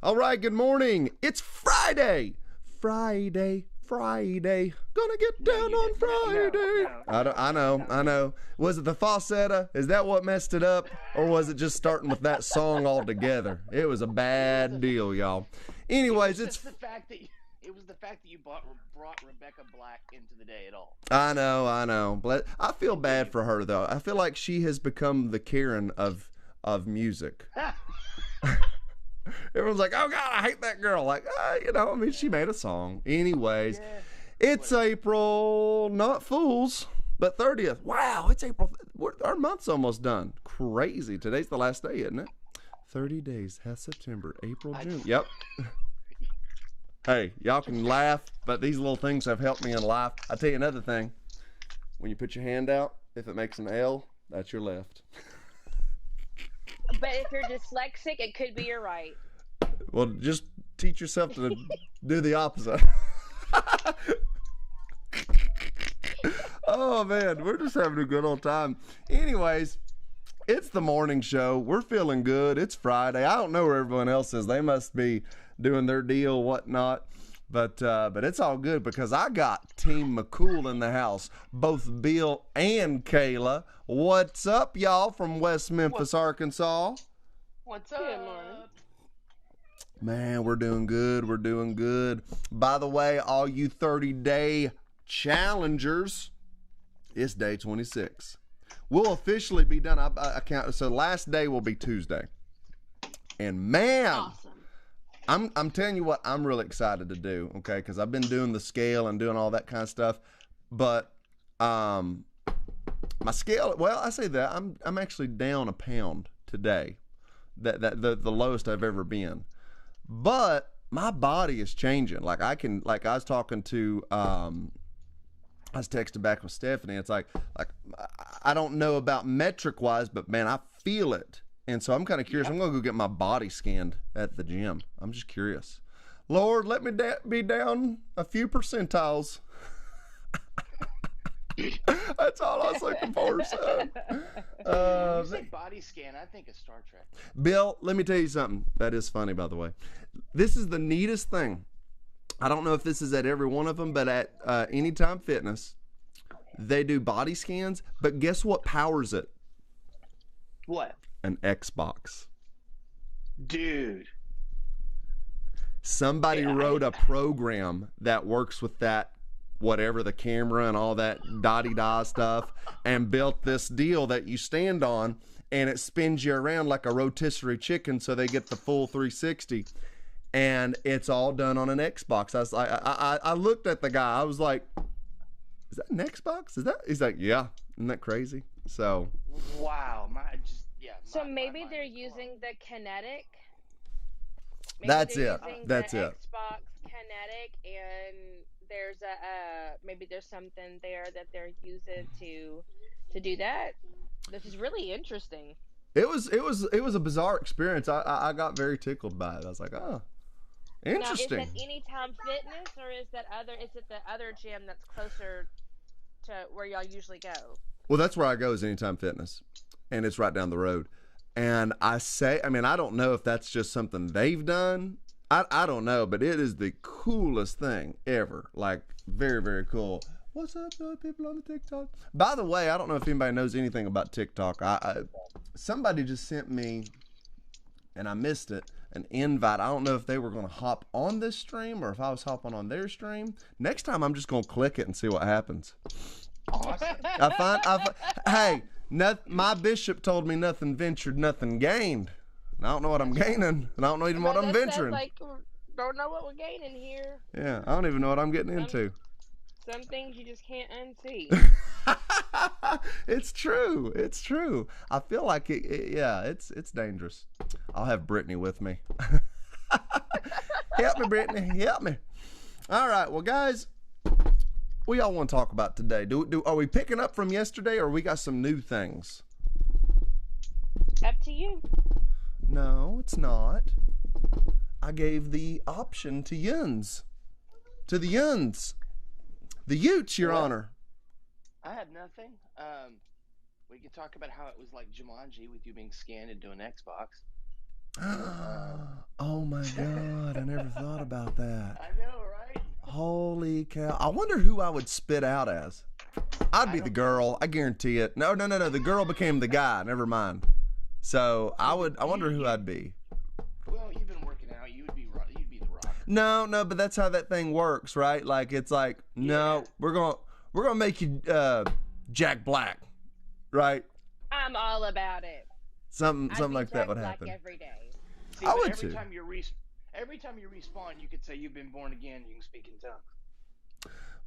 All right, good morning. It's Friday. Friday. Gonna get No, down you on didn't. Friday. No, I know. Was it the falsetto? Is that what messed it up? Or was it just starting with that song altogether? It was a bad deal, y'all. Anyways, It was the fact that you brought Rebecca Black into the day at all. I know. But I feel bad for her, though. I feel like she has become the Karen of music. Everyone's like, oh, God, I hate that girl. Like, she made a song. Anyways, Yeah. it's April, not Fools, but 30th. Wow, it's April. Our month's almost done. Crazy. Today's the last day, isn't it? 30 days. Has September, April, June. Yep. Hey, y'all can laugh, but these little things have helped me in life. I'll tell you another thing. When you put your hand out, if it makes an L, that's your left. But if you're dyslexic, it could be your right. Well, just teach yourself to do the opposite. Oh, man, we're just having a good old time. Anyways, it's the morning show. We're feeling good. It's Friday. I don't know where everyone else is. They must be doing their deal, whatnot. But it's all good because I got Team McCool in the house, both Bill and Kayla. What's up, y'all, from West Memphis, Arkansas? What's up? Good morning. Man, we're doing good. By the way, all you 30-day challengers, it's day 26. We'll officially be done. I count. So last day will be Tuesday. And man, Awesome. I'm telling you what, I'm really excited to do, okay? Because I've been doing the scale and doing all that kind of stuff. But my scale, well, I say that I'm actually down a pound today. The lowest I've ever been. But my body is changing. Like I was talking to I was texting back with Stephanie. It's like I don't know about metric wise, but man, I feel it. And so I'm kind of curious. I'm going to go get my body scanned at the gym. I'm just curious. Lord, let me be down a few percentiles. That's all I was looking for, son. You say body scan, I think of Star Trek. Bill, let me tell you something. That is funny, by the way. This is the neatest thing. I don't know if this is at every one of them, but at Anytime Fitness, they do body scans. But guess what powers it? What? An Xbox. Dude. Somebody wrote a program that works with that, whatever, the camera and all that da-di-da stuff, and built this deal that you stand on, and it spins you around like a rotisserie chicken so they get the full 360. And it's all done on an Xbox. I was like, I looked at the guy. I was like, is that an Xbox? Is that? He's like, yeah. Isn't that crazy? So. Wow. So maybe they're using the Kinetic. That's it. That's it. Xbox Kinetic, and there's maybe there's something there that they're using to do that. This is really interesting. It was a bizarre experience. I got very tickled by it. I was like, oh, interesting. Now, is that Anytime Fitness, or is it the other gym that's closer to where y'all usually go? Well, that's where I go, is Anytime Fitness, and it's right down the road. And I don't know if that's just something they've done. I don't know, but it is the coolest thing ever. Like, very, very cool. What's up, people on the TikTok? By the way, I don't know if anybody knows anything about TikTok. Somebody just sent me, and I missed it, an invite. I don't know if they were going to hop on this stream or if I was hopping on their stream. Next time, I'm just going to click it and see what happens. Awesome. Hey, my bishop told me nothing ventured, nothing gained. And I don't know what I'm gaining, and I don't know even what I'm venturing. Like, don't know what we're gaining here. Yeah, I don't even know what I'm getting into. Some things you just can't unsee. It's true. I feel like it's dangerous. I'll have Brittany with me. Help me, Brittany. Help me. All right, well, guys, what y'all want to talk about today? Are we picking up from yesterday, or we got some new things? Up to you. No, it's not. I gave the option to Yuns. To the Yuns. The Utes, Your Honor. I have nothing. We could talk about how it was like Jumanji with you being scanned into an Xbox. Oh my God, I never thought about that. I know, right? Holy cow! I wonder who I would spit out as. I'd be the girl. I guarantee it. No. The girl became the guy. Never mind. So I wonder who I'd be. Well, you've been working out. You'd be the Rock. No, but that's how that thing works, right? Like it's like, no, we're gonna make you Jack Black, right? I'm all about it. Something I'd be like that Jack would Black happen. every day. See, I but would every too. time you respawn, you could say you've been born again. You can speak in tongues.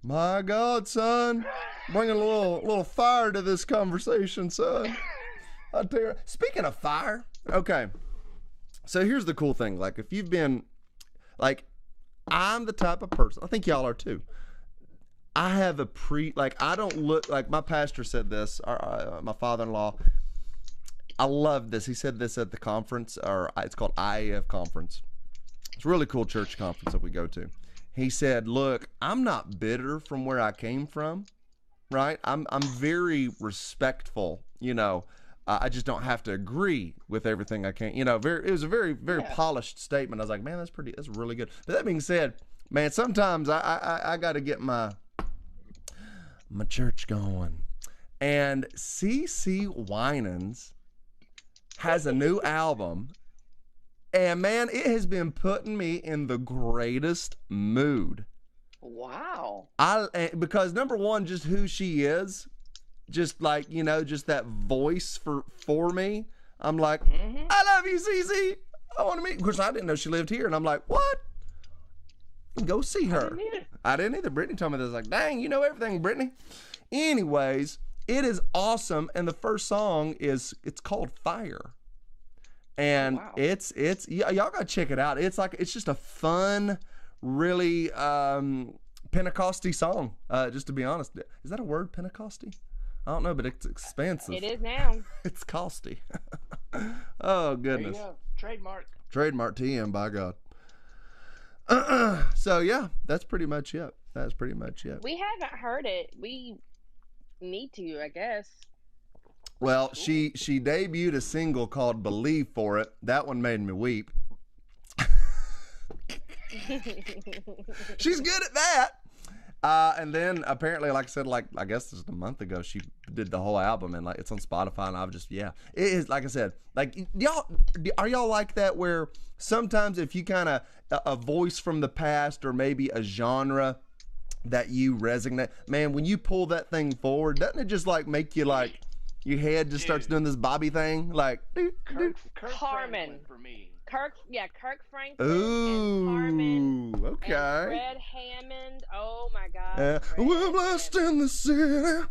My God, son, bringing a little fire to this conversation, son. I tell you. Speaking of fire, okay. So here's the cool thing. Like, if you've been, like, I'm the type of person. I think y'all are too. I have I don't look like my pastor said this. My father-in-law. I love this. He said this at the conference, or it's called IAF conference. It's a really cool church conference that we go to. He said, look, I'm not bitter from where I came from, right? I'm very respectful, you know. I just don't have to agree with everything I can. You know, it was a very, very polished statement. I was like, man, that's really good. But that being said, man, sometimes I got to get my church going. And CeCe Winans has a new album. And man, it has been putting me in the greatest mood. Wow. Because number one, just who she is, just like, you know, just that voice for me. I'm like, I love you, CeCe. I want to meet. Of course, I didn't know she lived here, and I'm like, what? Go see her. I didn't either. Brittany told me this. Like, dang, you know everything, Brittany. Anyways, it is awesome, and the first song it's called Fire. And it's y'all gotta check it out. It's just a fun, really Pentecosty song. Just to be honest, is that a word, Pentecosty? I don't know, but it's expensive. It is now. It's costy. Oh goodness. There you go. Trademark TM, by God. So yeah, that's pretty much it. We haven't heard it. We need to, I guess. Well, she debuted a single called "Believe" for it. That one made me weep. She's good at that. And then apparently, like I said, I guess just a month ago, she did the whole album, and it's on Spotify. And I've just it is, like I said, are y'all like that, where sometimes if you kind of a voice from the past or maybe a genre that you resonate, man, when you pull that thing forward, doesn't it just make you your head just starts doing this bobby thing, Kirk Carmen Franklin for me. Kirk Franklin. Ooh, and Carmen. okay. And Fred Hammond. Oh my God. We're blessed in the city.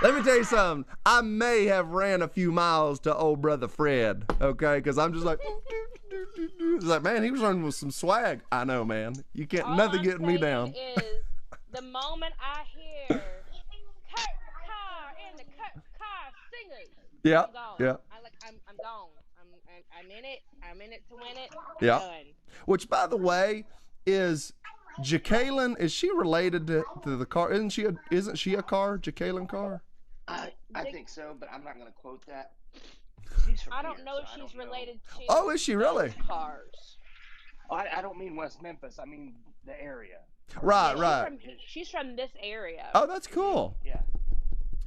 Let me tell you something. I may have ran a few miles to old brother Fred, okay? Because I'm just like, it's like, man, he was running with some swag. I know, man. You can't, nothing getting me down. Is the moment I hear Kurt Carr and the Kurt Carr singers. Yeah, I'm gone. yeah. I'm gone. I'm in it. I'm in it to win it. Yeah. Done. Which, by the way, is Jacqueline, is she related to the Carr? Isn't she a Carr? Jacqueline Carr? I think so, but I'm not going to quote that. I don't know if she's related to. Oh, is she really? Cars. I don't mean West Memphis. I mean the area. Right. She's from this area. Oh, that's cool. Yeah.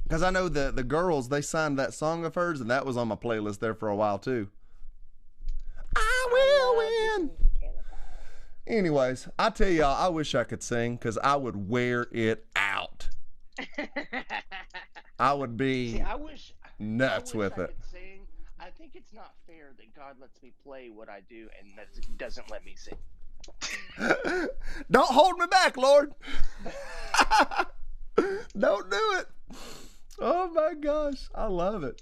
Because I know the girls, they signed that song of hers, and that was on my playlist there for a while too. I will win. Anyways, I tell y'all, I wish I could sing, because I would wear it out. I would be nuts with it. Could sing. I think it's not fair that God lets me play what I do and that doesn't let me sing. Don't hold me back, Lord. Don't do it. Oh my gosh, I love it.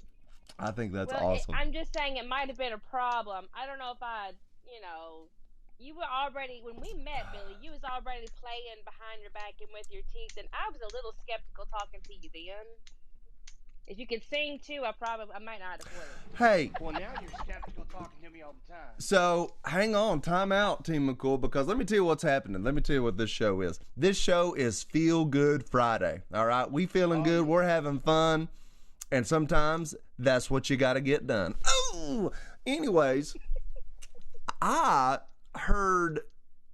I think that's awesome. I'm just saying it might have been a problem. I don't know if you were already, when we met, Billy, you was already playing behind your back and with your teeth, and I was a little skeptical talking to you then. If you could sing too, I might not have played. Hey. Well, now you're skeptical talking to me all the time. So, hang on, time out, Team McCool, because let me tell you what's happening. Let me tell you what this show is. This show is Feel Good Friday, all right? We feeling good, we're having fun, and sometimes that's what you got to get done. Oh! Anyways, I heard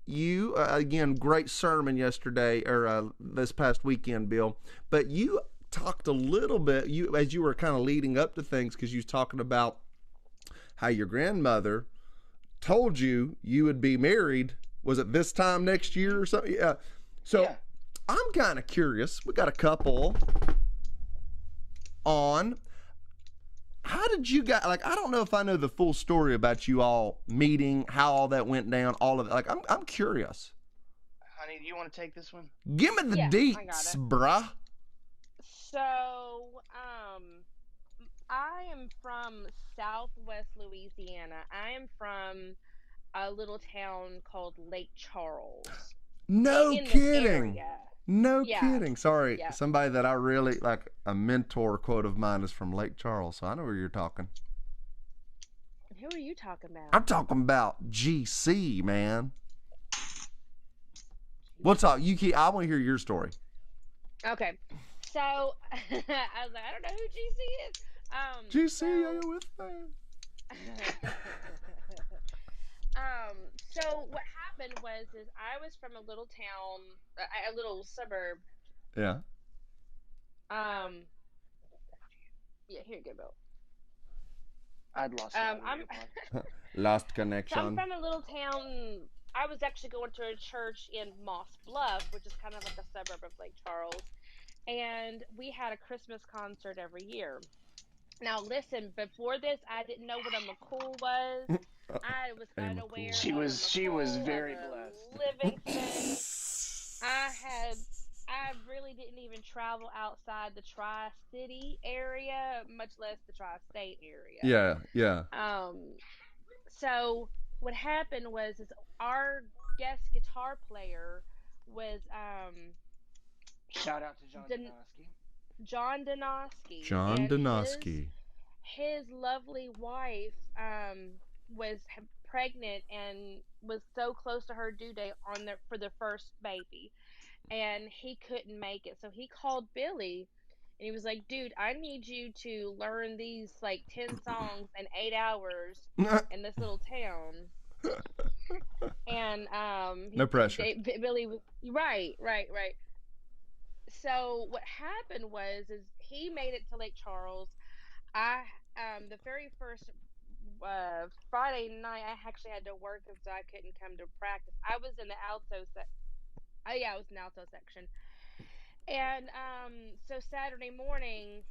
you again. Great sermon yesterday or this past weekend, Bill. But you talked a little bit. You as you were kind of leading up to things because you was talking about how your grandmother told you would be married. Was it this time next year or something? Yeah. So Yeah. I'm kind of curious. We got a couple on. How did you guys, like, I don't know if I know the full story about you all meeting, how all that went down, all of it. Like, I'm curious. Honey, do you want to take this one? Give me the Yeah, I got deets, it. bruh. So, I am from Southwest Louisiana. I am from a little town called Lake Charles. No in this kidding. area. No Yeah. kidding. Sorry. Yeah. Somebody that I really, like, a mentor quote of mine is from Lake Charles, so I know where you're talking. Who are you talking about? I'm talking about GC, man. We'll talk. You keep, I want to hear your story. Okay. So, I was like, I don't know who GC is. GC, are you with me? So what happened is I was from a little town, a little suburb. Yeah. Yeah, here you go, Bill. I'd lost Lost So connection. I'm from a little town. I was actually going to a church in Moss Bluff, which is kind of like a suburb of Lake Charles. And we had a Christmas concert every year. Now, listen, before this, I didn't know what a McCool was. I was Hey, unaware. McCool. She was of very a blessed. Livingston. I really didn't even travel outside the Tri-City area, much less the Tri-State area. Yeah. So what happened is our guest guitar player was Shout out to John Den- Donosky. John Donosky. John and Donosky. His lovely wife was pregnant and was so close to her due date for the first baby, and he couldn't make it. So he called Billy, and he was like, "Dude, I need you to learn these like 10 songs in 8 hours in this little town." And No pressure. Billy was right. So what happened is he made it to Lake Charles. The very first Friday night, I actually had to work, and so I couldn't come to practice. I was in the alto I was in the alto section. And so Saturday morning,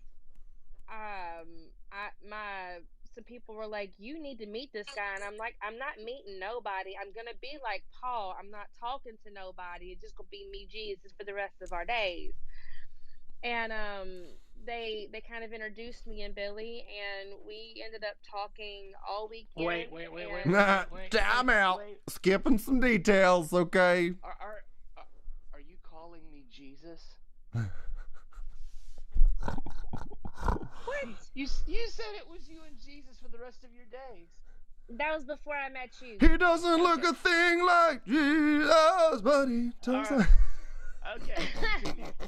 some people were like, "You need to meet this guy," and I'm like, "I'm not meeting nobody. I'm gonna be like Paul. I'm not talking to nobody. It's just gonna be me, Jesus, for the rest of our days." And they kind of introduced me and Billy, and we ended up talking all weekend. Wait. Time out. Skipping some details, okay? Are you calling me Jesus? What? You said it was you and Jesus for the rest of your days. That was before I met you. He doesn't look a thing like Jesus, but he does. All right. Okay.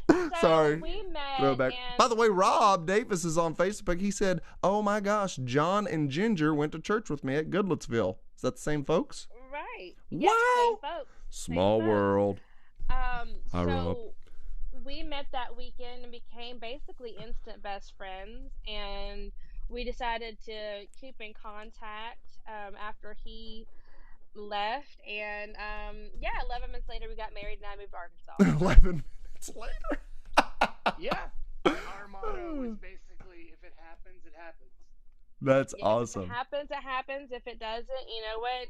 So Sorry. we met. Throwback. And By the way, Rob Davis is on Facebook. He said, "Oh my gosh, John and Ginger went to church with me at Goodlettsville." Is that the same folks? right. Wow. Yes, same folks. Small folks. world. Hi, Rob. So we met that weekend and became basically instant best friends, and we decided to keep in contact after he left, and 11 months later we got married, and I moved to Arkansas. 11 minutes later. Yeah. Our motto was basically, if it happens, it happens. That's Yeah, awesome. If it happens, it happens. If it doesn't, you know what?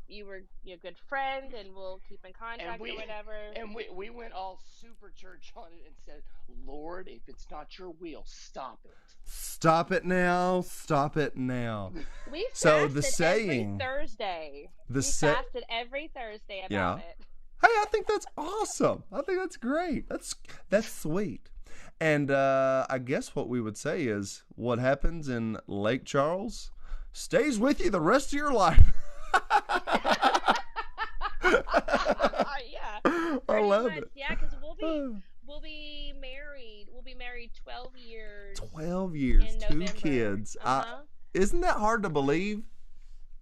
You were a good friend, and we'll keep in contact or whatever. And we went all super church on it and said, "Lord, if it's not your will, stop it." Stop it now. Stop it now. We So fasted the saying- every Thursday. The We fasted every Thursday about it. Hey, I think that's awesome. I think that's great. That's sweet. And I guess what we would say is what happens in Lake Charles stays with you the rest of your life. Yeah. I Pretty love much. it. Yeah, because we'll be married. We'll be married 12 years. 12 years, in 2 November. kids. Uh-huh. Isn't that hard to believe?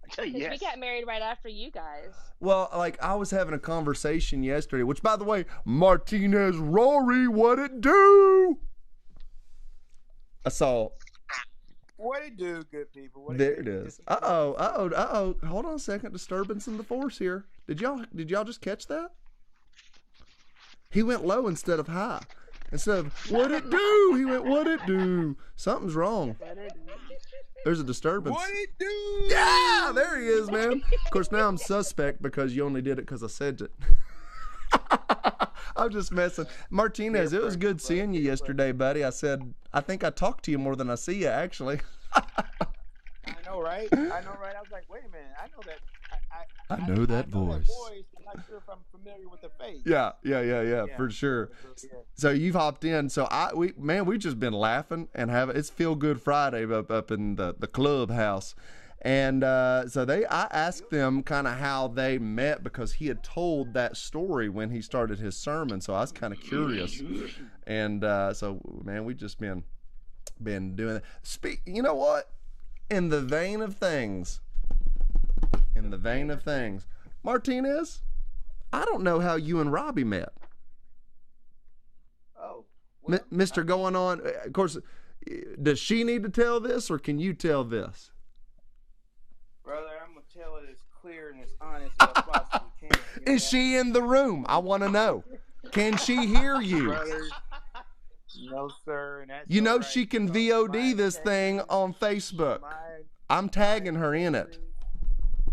Because Yes. we got married right after you guys. Well, like I was having a conversation yesterday, which by the way, Martinez Rory, what it do? I saw What it do, good people? What there do? it is. Just- Hold on a second. Disturbance in the force here. Did y'all just catch that? He went low instead of high. Instead of what it do, he went what it do. Something's wrong. There's a disturbance. What it do? Yeah, there he is, man. Of course, now I'm suspect because you only did it because I said it. I'm just messing. Martinez, it was good seeing you yesterday, buddy. I think I talked to you more than I see you, actually. I know, right? I was like, wait a minute. I know that. I know that voice. I'm not sure if I'm familiar with the face. Yeah, for sure. Yeah. So you've hopped in. So we've just been laughing and it's Feel Good Friday up in the clubhouse. And so I asked them kind of how they met because he had told that story when he started his sermon. So I was kind of curious. And so, man, we've just been doing that. You know what? In the vein of things, Martinez, I don't know how you and Robbie met. Oh. Well, Mr. Going On, of course, does she need to tell this or can you tell this? brother, I'm gonna tell it as clear and as honest as I possibly can. You know Is she in the room? I want to know. Can she hear you? brother? No, sir. And that's You know all right. she can So, VOD my this thing integrity, on Facebook. my I'm tagging her in it.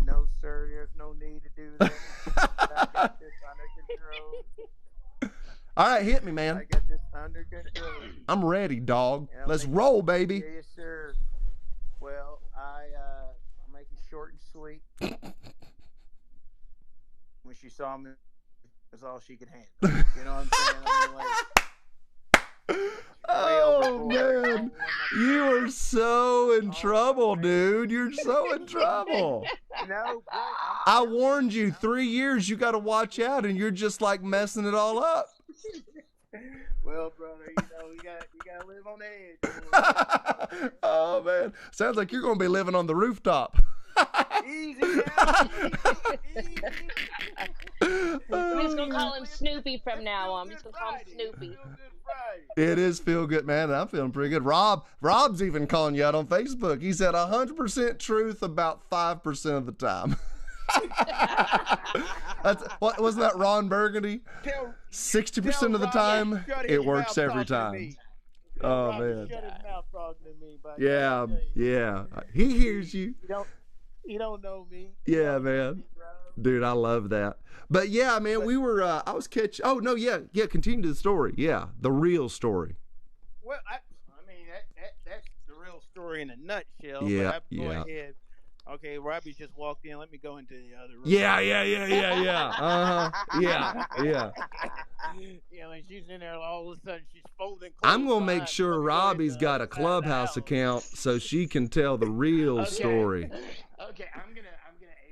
No, sir. There's no need to do that. I got this under control. All right, hit me, I man. got this under control. I'm ready, dog. And I'll Let's make- roll, baby. Yes, sir. Well, I'll make it short and sweet. When she saw me, that's all she could handle. You know what I'm saying? I mean, like, Oh, overboard. man. You are so in trouble, dude. You're so in trouble. No, bro, I warned you 3 years, you got to watch out, and you're just like messing it all up. well, brother, you gotta live on the edge. Oh, man. Sounds like you're going to be living on the rooftop. Easy now. Easy. I'm just gonna call him Snoopy from now on. I'm just gonna call him Friday. Snoopy. Feel Good Friday. It is feel good, man. I'm feeling pretty good. Rob's even calling you out on Facebook. He said 100% truth about 5% of the time. Wasn't that Ron Burgundy? Tell 60% of the Robbie, time, shut his it works mouth every talking to time. me. Oh, Robbie, man. Shut his mouth talking to me. But Yeah, I tell you, yeah. He hears you. You don't know me. Yeah, man. Dude, I love that. But yeah, man, we were, I was catching, oh, no, yeah, continue the story. Yeah, the real story. Well, I mean, that's the real story in a nutshell. Yeah, But I go yeah. ahead. Okay, Robbie's just walked in. Let me go into the other room. Yeah. Uh-huh. Yeah. Yeah, when she's in there, all of a sudden she's folding. I'm clothes going to make behind. sure Let me go Robbie's into got a the other side of the Clubhouse house. account so she can tell the real Okay. story. Okay, I'm gonna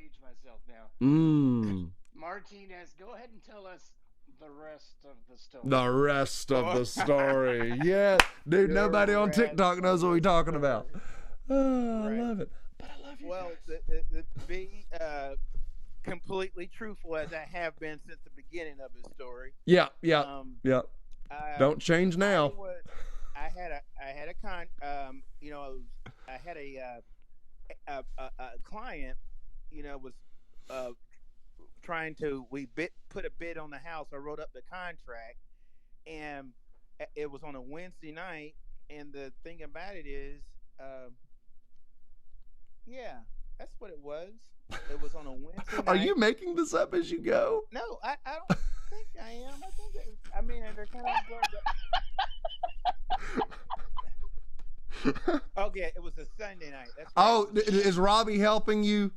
age myself now. Mmm. Martinez, go ahead and tell us the rest of the story. The rest of the story. Yeah. Dude, nobody on TikTok knows what we're talking about. Oh, I Right. love it. But I love you. Well, guys. the be completely truthful as I have been since the beginning of his story. Yeah. Don't change now. I had a client, was trying to put a bid on the house. I wrote up the contract, and it was on a Wednesday night. And the thing about it is, yeah, that's what it was. It was on a Wednesday night. Are you making this up as you go? No, I don't think I am. I mean, they're kind of. Okay, it was a Sunday night. That's right. Oh, is Robbie helping you?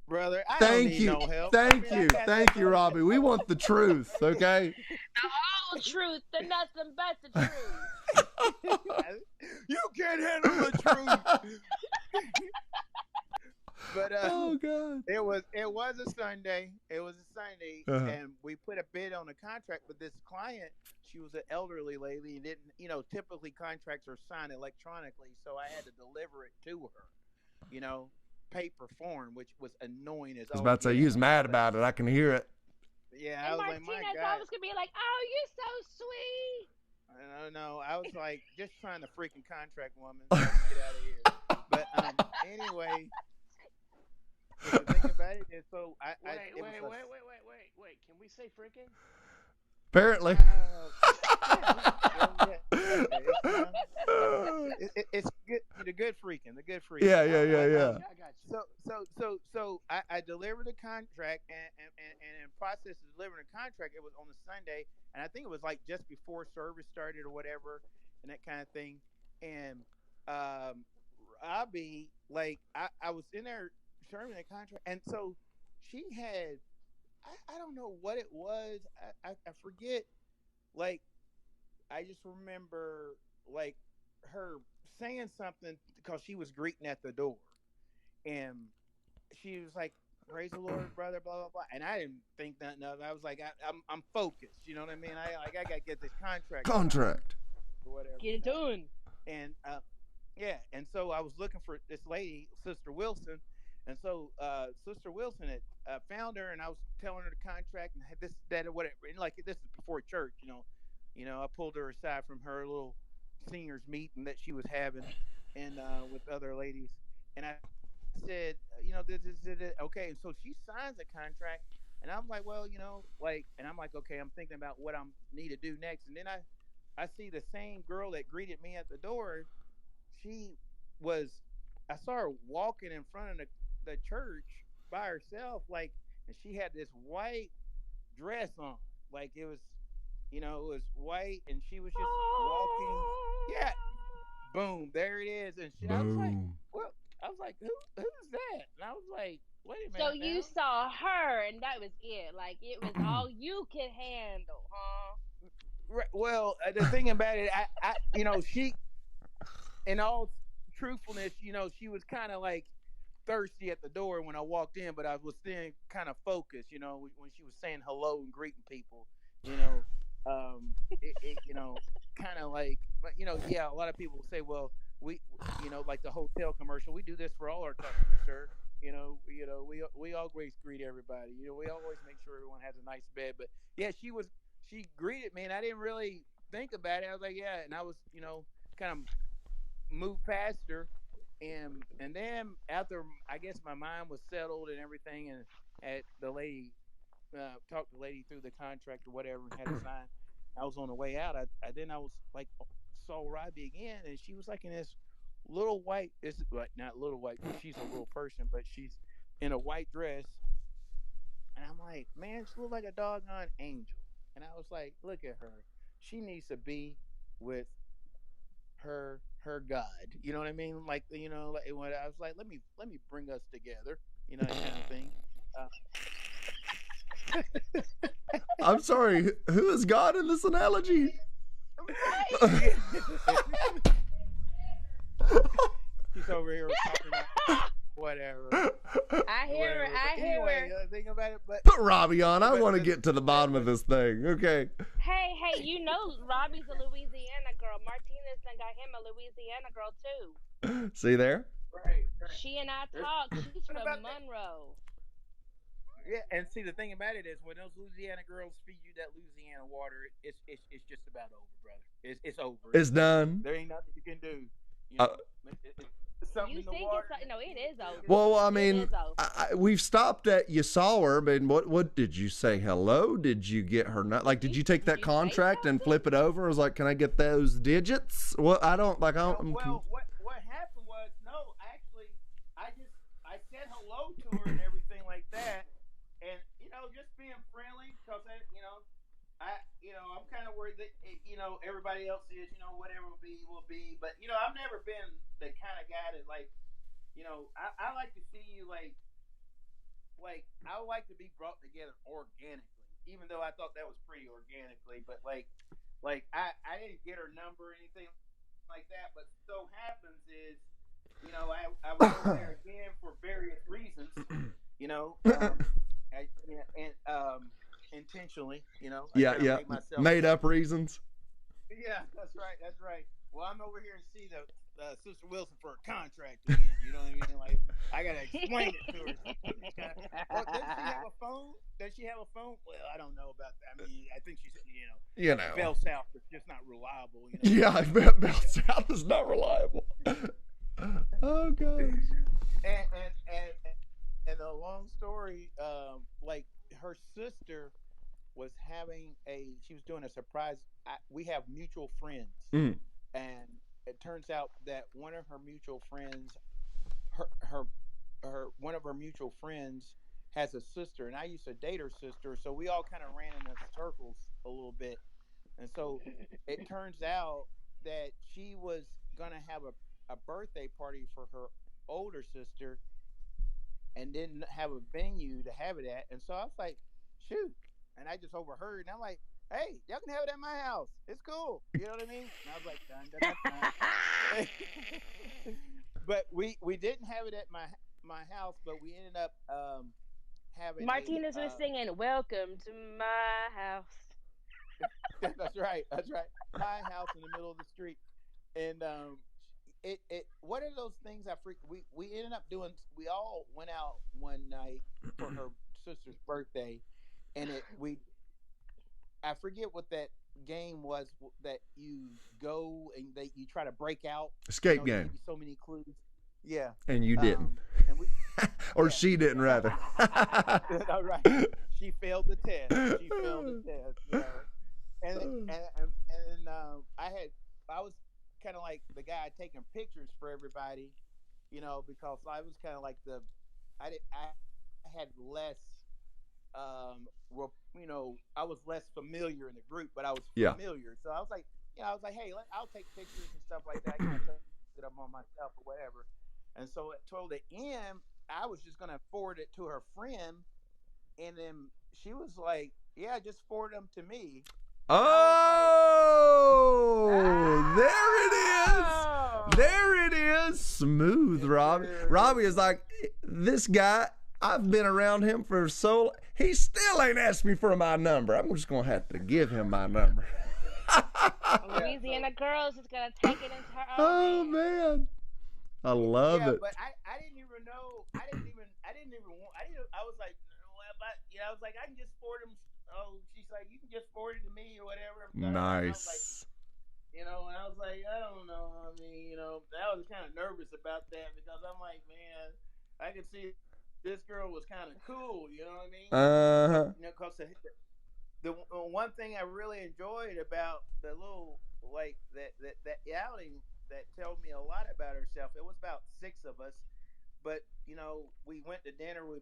Brother, I Thank don't need you. no help. Thank I mean, you. I got Thank that you, Robbie. We want the truth, okay? The whole truth, the nothing but the truth. You can't handle the truth. But Oh, God. it was a Sunday. It was a Sunday, Uh-huh. and we put a bid on the contract. But this client, she was an elderly lady, and didn't. Typically contracts are signed electronically, so I had to deliver it to her. paper form, which was annoying as I was about to say, you was mad about it. I can hear it. Yeah, I And was like, my Martinez God. always gonna be like, "Oh, you're so sweet." I don't know. I was like, just trying to freaking contract woman. So I can get out of here. But anyway, the thing about it is, so Wait. Can we say freaking? Apparently. It's good. The good freaking. Yeah. I got you. So I delivered a contract, and in process of delivering a contract, it was on a Sunday, and I think it was like just before service started or whatever, and that kind of thing. And Robbie, like I was in there serving the contract, and so she had, I don't know what it was. I forget. Like, I just remember like her saying something because she was greeting at the door, and she was like, "Praise the Lord, brother," blah blah blah. And I didn't think nothing of it. I was like, I'm focused. You know what I mean? I gotta get this contract or whatever. Get it done. And yeah, and so I was looking for this lady, Sister Wilson, and so Sister Wilson had found her, and I was telling her the contract and this, that, or whatever. And like, this is before church, you know, I pulled her aside from her little seniors meeting that she was having, and with other ladies, and I said, you know, this okay. And so she signs a contract, and I'm like, well, you know, like, and I'm like, okay, I'm thinking about what I need to do next, and then I see the same girl that greeted me at the door. I saw her walking in front of the church by herself, like, and she had this white dress on, like it was, you know, it was white, and she was just walking. Yeah, boom, there it is. And I was like, well, I was like, who's that? And I was like, wait a minute. So you saw her, and that was it. Like, it was all you could handle, huh? Right, well, the thing about it, I you know, she, in all truthfulness, you know, she was kind of like thirsty at the door when I walked in, but I was staying kind of focused, you know, when she was saying hello and greeting people, you know, you know, kind of like, but you know, yeah, a lot of people say, well, we, you know, like the hotel commercial, we do this for all our customers, sir. You know, we always greet everybody. You know, we always make sure everyone has a nice bed. But yeah, she greeted me, and I didn't really think about it. I was like, yeah, and I was, you know, kind of moved past her, and then after, I guess my mind was settled and everything, and at the lady talked the lady through the contract or whatever and had to sign. I was on the way out. I was like, saw Robbie again, and she was like in this little white. It's like not little white. She's a little person, but she's in a white dress, and I'm like, man, she looks like a doggone angel. And I was like, look at her. She needs to be with her God. You know what I mean? Like, you know, like when I was like, let me bring us together. You know, that kind of thing. I'm sorry. Who is God in this analogy? Right. She's over here talking about whatever. I hear her. Think about it, but Put Robbie on. I want to get to the bottom of this thing. Okay. Hey, you know Robbie's a Louisiana girl. Martinez done got him a Louisiana girl too. See there? right. She and I talked. She's from Monroe. Yeah, and see, the thing about it is when those Louisiana girls feed you that Louisiana water, it's just about over, brother. It's over. It's done. There ain't nothing you can do. You know? It's something You in the think water. no, it is over. Well, I It mean, is over. we've stopped at you saw her, but what did you say? Hello? Did you get her? Like, did you take that Did you say contract and something? flip it over? I was like, can I get those digits? Well, I don't like. I don't. Well, what happened was, no, actually, I said hello to her and everything like that, and you know, just being friendly because I'm kind of worried that everybody else is, whatever will be, but I've never been the kind of guy that like, I like to see you like I like to be brought together organically, even though I thought that was pretty organically, but like I didn't get her number or anything like that, but so happens is, I was over there again for various reasons, intentionally, Yeah. Made up reasons. Yeah, that's right. Well, I'm over here to see the Sister Wilson for a contract again. You know what I mean? Like, I I gotta explain it to her. Well, does she have a phone? Does she have a phone? Well, I don't know about that. I mean, I think she's You know. Bell South is just not reliable. Yeah, I bet Bell South is not reliable. Oh gosh. And the long story, like her sister was she was doing a surprise. We have mutual friends, Mm. and it turns out that one of her mutual friends, her one of her mutual friends has a sister, and I used to date her sister, so we all kind of ran in circles a little bit, and so it turns out that she was gonna have a birthday party for her older sister and didn't have a venue to have it at. And so I was like, shoot. And I just overheard, and I'm like, hey, y'all can have it at my house. It's cool. You know what I mean? And I was like, dun, dun, dun, dun. But we didn't have it at my house, but we ended up having Martinez was singing "Welcome to my house." That's right. That's right. My house in the middle of the street, and it what are those things we ended up doing. We all went out one night for her sister's birthday, and I forget what that game was that you go and you try to break out. Escape They game. give you so many clues. Yeah. And you didn't. And we, Or yeah. she didn't, rather. All right. She failed the test. She failed the test. You know? And I was kind of like the guy taking pictures for everybody, because I was kind of like I had less, I was less familiar in the group, but I was familiar. So I was like, hey, I'll take pictures and stuff like that. I can't take it up on myself or whatever. And so toward the end, I was just gonna forward it to her friend, and then she was like, "Yeah, just forward them to me." Oh, Oh. there it is. Smooth, Robbie. Robbie is like, this guy, I've been around him for so, he still ain't asked me for my number. I'm just going to have to give him my number. Louisiana girls is gonna take it into her Oh, own hands. man. I love it. But I didn't even know. I was like, I was like, I can just forward them. Oh, she's like, you can just forward it to me or whatever. Nice. And I was like, I don't know. I mean, I was kind of nervous about that because I'm like, man, I could see this girl was kind of cool. You know what I mean? Because the one thing I really enjoyed about the little that outing that told me a lot about herself. It was about 6 of us, but we went to dinner. We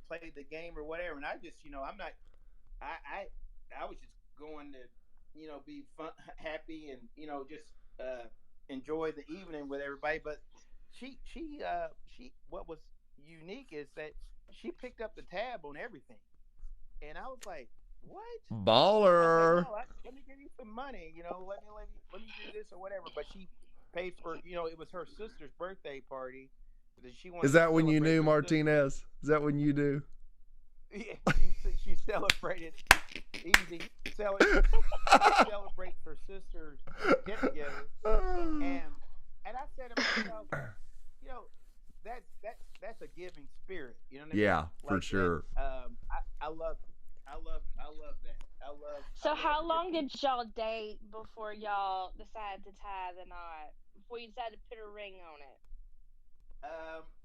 played the game or whatever, and I just I'm not. I was just going to be fun, happy, and just enjoy the evening with everybody. But she what was unique is that she picked up the tab on everything, and I was like, what? Baller. Like, no, let me give you some money. Let me do this or whatever. But she paid for. It was her sister's birthday party. That she wanted. Is that to when you celebrate knew, her Martinez? Is that when you knew? Yeah, she celebrated easy. Celebrate her sister's get together, and I said to myself, that's a giving spirit. You know what I mean? Yeah, for sure. I love that. So how long did y'all date before y'all decided to tie the knot? Before you decided to put a ring on it?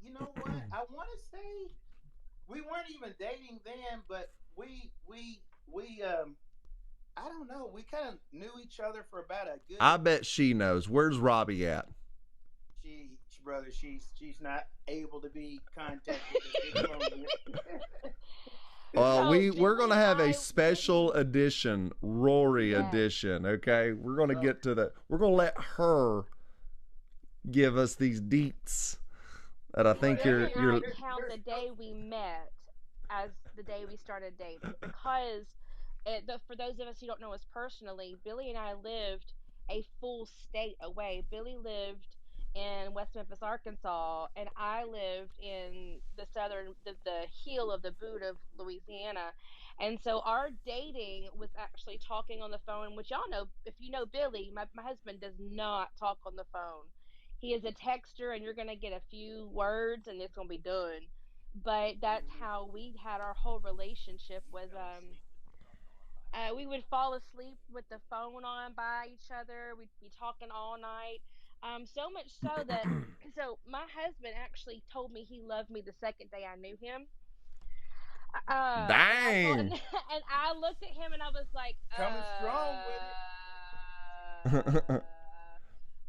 You know what? I want to say we weren't even dating then, but we I don't know. We kind of knew each other for about a good. I bet she knows. Where's Robbie at? She's not able to be contacted at this moment. Well, we're gonna have a I- special edition, Rory Yeah. edition. Okay, we're gonna get to the. We're gonna let her give us these deets that I think Billy you're. and I count the day we met as the day we started dating because for those of us who don't know us personally, Billy and I lived a full state away. Billy lived in West Memphis, Arkansas, and I lived in the heel of the boot of Louisiana. And so our dating was actually talking on the phone, which y'all know, if you know Billy, my husband does not talk on the phone. he is a texter, and you're gonna get a few words, and it's gonna be done. But that's how we had our whole relationship. Was we would fall asleep with the phone on by each other. We'd be talking all night. So much so that so my husband actually told me he loved me the second day I knew him. And I thought, Dang. and I looked at him and I was like, Coming strong with it.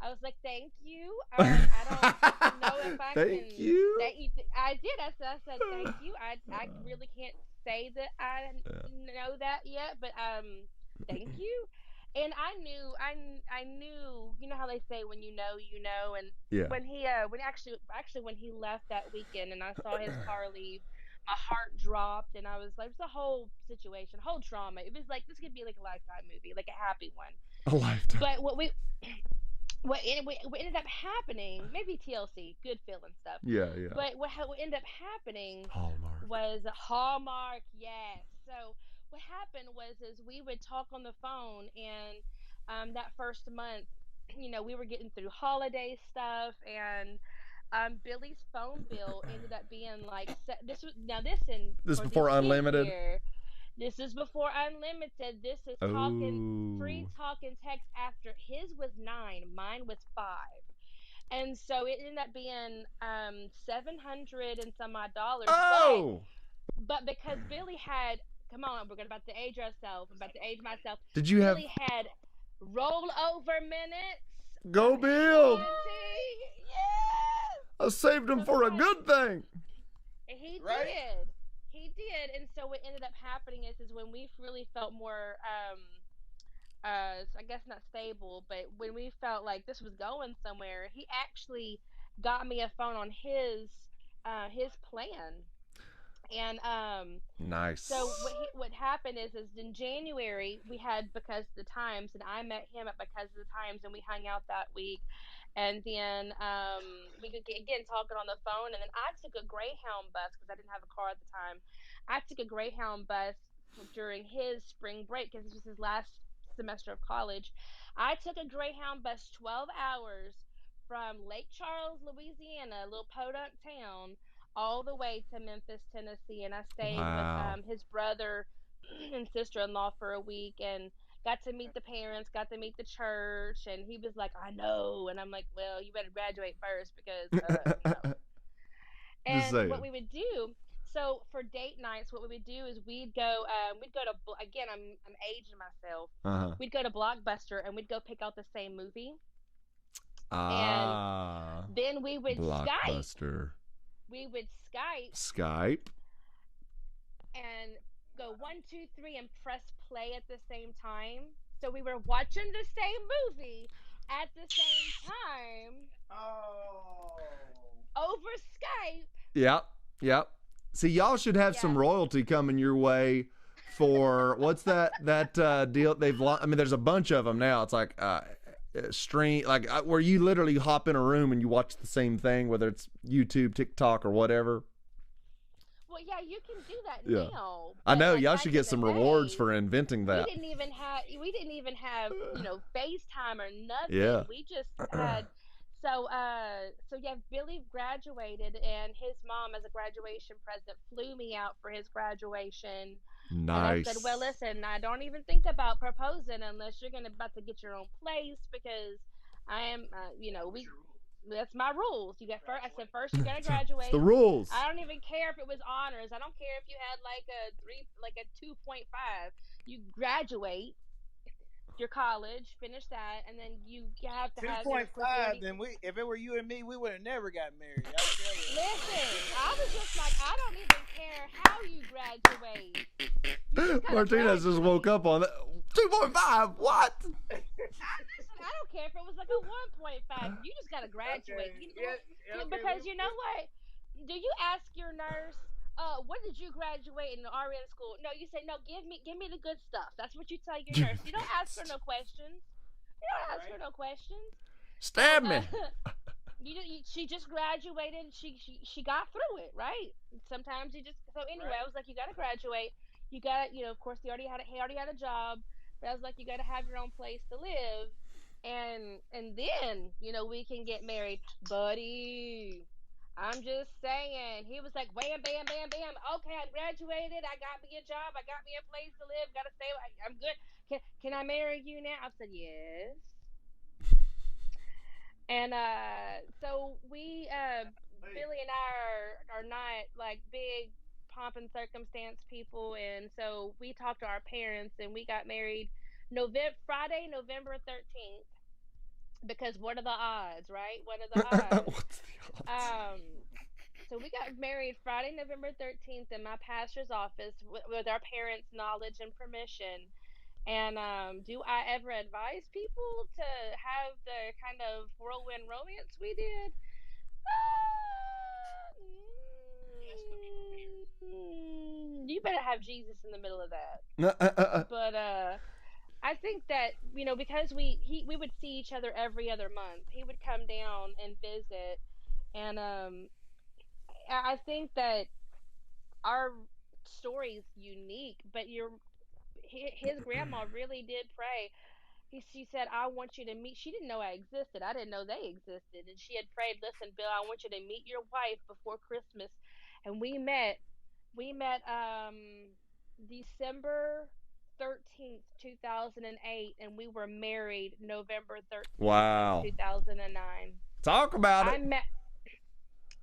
I was like, thank you. I don't know if I Thank can. you. I did. I said thank you. I really can't say that I know that yet, but thank you. And I knew, you know how they say when you know, and Yeah. when he when he left that weekend and I saw his car leave, my heart dropped and I was like, it's a whole situation, whole trauma. It was like this could be like a Lifetime movie, like a happy one. A lifetime. But what ended up happening, maybe TLC, good feeling stuff. Yeah, yeah. But what ended up happening Hallmark. was Hallmark, yes. So what happened was is we would talk on the phone, and that first month, you know, we were getting through holiday stuff, and Billy's phone bill ended up being like this was now this in This for before this kid Unlimited? here, this is before Unlimited. This is talking free Oh. talk and text after his was 9, mine was 5. And so it ended up being 700 and some odd dollars. Oh. But because Billy had, come on, we're about to age ourselves. I'm about to age myself. Did you have Billy had rollover minutes. Go Bill? Yes. I saved him for a good thing. He Right? did. He did. And so what ended up happening is when we really felt more I guess not stable, but when we felt like this was going somewhere, he actually got me a phone on his plan. And Nice. so what happened is in January we had Because of the Times, and I met him at Because of the Times, and we hung out that week. And then we could get again talking on the phone, and then I took a Greyhound bus because I didn't have a car at the time. I took a Greyhound bus during his spring break because this was his last semester of college. I took a Greyhound bus 12 hours from Lake Charles, Louisiana, a little podunk town, all the way to Memphis, Tennessee, and I stayed Wow. with his brother and sister-in-law for a week, and got to meet the parents, got to meet the church, and he was like, I know, and I'm like, well, you better graduate first because, you know. Just And saying. what we would do, so for date nights, what we would do is we'd go to, again, I'm aging myself. Uh-huh. We'd go to Blockbuster and we'd go pick out the same movie. Ah. Then we would Skype. Blockbuster. We would Skype Skype. and go 1, 2, 3 and press play at the same time. So we were watching the same movie at the same time Oh. over Skype. Yep. Yep. See, y'all should have some Yeah. royalty coming your way for what's that deal they've I mean, there's a bunch of them now. It's like stream, like where you literally hop in a room and you watch the same thing, whether it's YouTube, TikTok, or whatever. Well, yeah, you can do that Yeah. now. I but, know like, y'all back should in get the some rewards day, for inventing that. We didn't even have FaceTime or nothing. Yeah. We just had so yeah, Billy graduated, and his mom, as a graduation present, flew me out for his graduation. Nice. And I said, well, listen, I don't even think about proposing unless you're about to get your own place, because I am, that's my rules. You got first. I said first you gotta graduate. It's the rules. I don't even care if it was honors. I don't care if you had like a 2.5. You graduate your college, finish that, and then you have to have 2.5. Then if it were you and me, we would have never got married. I'll tell you. Listen, I was just like, I don't even care how you graduate. Martinez just woke up on that. 2.5. What? Listen, I don't care if it was like a 1.5. You just gotta graduate. Okay. Because you know what? Do you ask your nurse, when did you graduate in RN school? No, you say, no, give me the good stuff. That's what you tell your nurse. You don't ask her no questions. You don't ask her no questions. Stab me. She just graduated. She got through it, right? Sometimes you just anyway. I was like, you gotta graduate. You gotta, of course, he already had a job, but I was like, you gotta have your own place to live. and then we can get married, buddy. I'm just saying. He was like, wham, bam, bam, bam. Okay, I graduated. I got me a job. I got me a place to live. Got to stay. I'm good. Can I marry you now? I said yes. And so Billy and I are not like big pomp and circumstance people, and so we talked to our parents, and we got married Friday, November 13th. Because what are the odds, right? What are the odds? What's the odds? So we got married Friday, November 13th, in my pastor's office with our parents' knowledge and permission. And do I ever advise people to have the kind of whirlwind romance we did? Yes, but be prepared. You better have Jesus in the middle of that. But I think that because we would see each other every other month. He would come down and visit, and I think that our story's unique. But his grandma really did pray. She said, "I want you to meet." She didn't know I existed. I didn't know they existed, and she had prayed, "Listen, Bill, I want you to meet your wife before Christmas," and we met. We met December 13th, 2008, and we were married November 13th, Wow. 2009. Talk about it.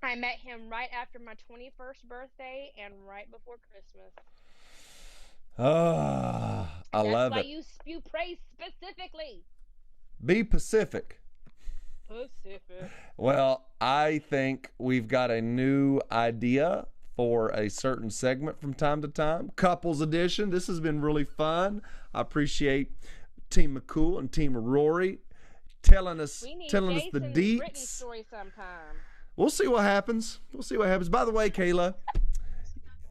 I met him right after my 21st birthday and right before Christmas. I love That's it. why you pray specifically. Be Pacific. Pacific. Well, I think we've got a new idea for a certain segment from time to time. Couples edition. This has been really fun. I appreciate Team McCool and Team Rory telling us We need the Jason and Brittany's deets. story sometime. We'll see what happens. By the way, Kayla,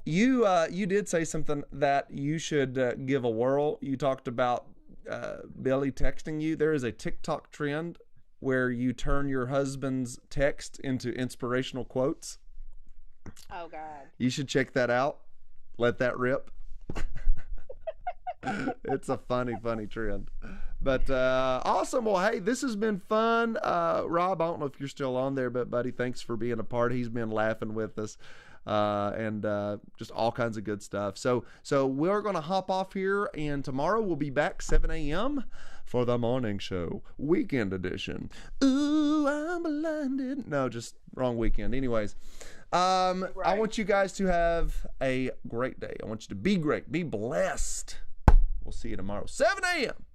you did say something that you should give a whirl. You talked about Billy texting you. There is a TikTok trend where you turn your husband's text into inspirational quotes. Oh God. You should check that out. Let that rip. It's a funny trend. But awesome. Well, hey, this has been fun. Rob, I don't know if you're still on there, but buddy, thanks for being a part. He's been laughing with us. And just all kinds of good stuff. So we're going to hop off here, and tomorrow we'll be back 7 a.m. for the morning show, weekend edition. Ooh, I'm blinded. No, just wrong weekend. Anyways, I want you guys to have a great day. I want you to be great, be blessed. We'll see you tomorrow, 7 a.m.